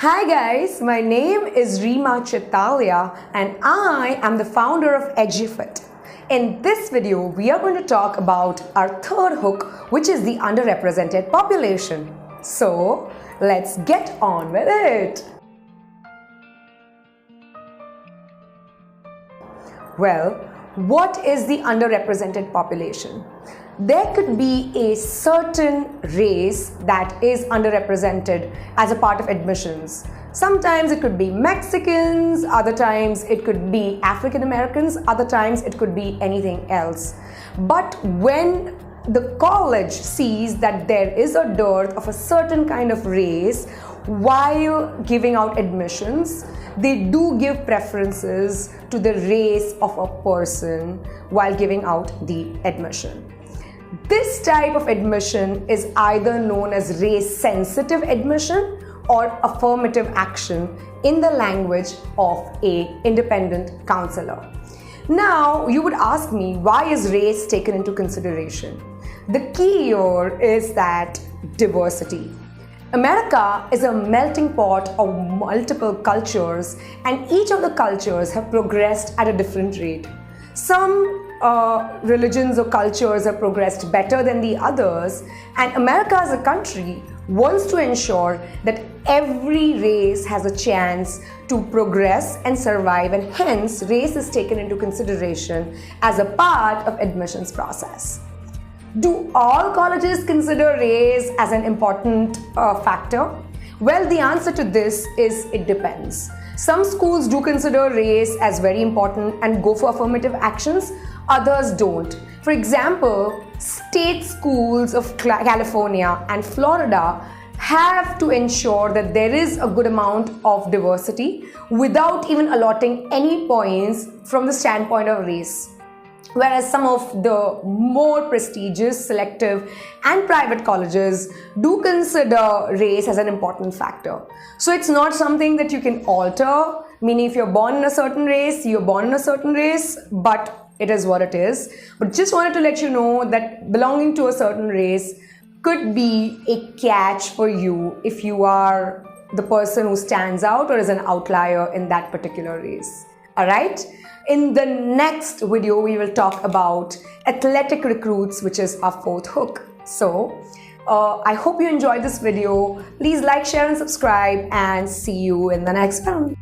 Hi guys, my name is Reema Chittalia and I am the founder of EduFit. In this video, we are going to talk about our third hook, which is the underrepresented population. So, let's get on with it. Well, what is the underrepresented population? There could be a certain race that is underrepresented as a part of admissions. Sometimes it could be Mexicans, other times it could be African Americans, other times it could be anything else. But when the college sees that there is a dearth of a certain kind of race while giving out admissions, they do give preferences to the race of a person while giving out the admission. This type of admission is either known as race-sensitive admission or affirmative action in the language of an independent counselor. Now, you would ask me, why is race taken into consideration? The key here is that diversity. America is a melting pot of multiple cultures, and each of the cultures have progressed at a different rate. Some religions or cultures have progressed better than the others, and America as a country wants to ensure that every race has a chance to progress and survive, and hence race is taken into consideration as a part of admissions process. Do all colleges consider race as an important factor? Well, the answer to this is it depends. Some schools do consider race as very important and go for affirmative actions, others don't. For example, state schools of California and Florida have to ensure that there is a good amount of diversity without even allotting any points from the standpoint of race. Whereas some of the more prestigious, selective and private colleges do consider race as an important factor. So it's not something that you can alter, meaning if you're born in a certain race, you're born in a certain race, but it is what it is. But just wanted to let you know that belonging to a certain race could be a catch for you if you are the person who stands out or is an outlier in that particular race. Alright? In the next video, we will talk about athletic recruits, which is our fourth hook. So, I hope you enjoyed this video. Please like, share and subscribe, and see you in the next one.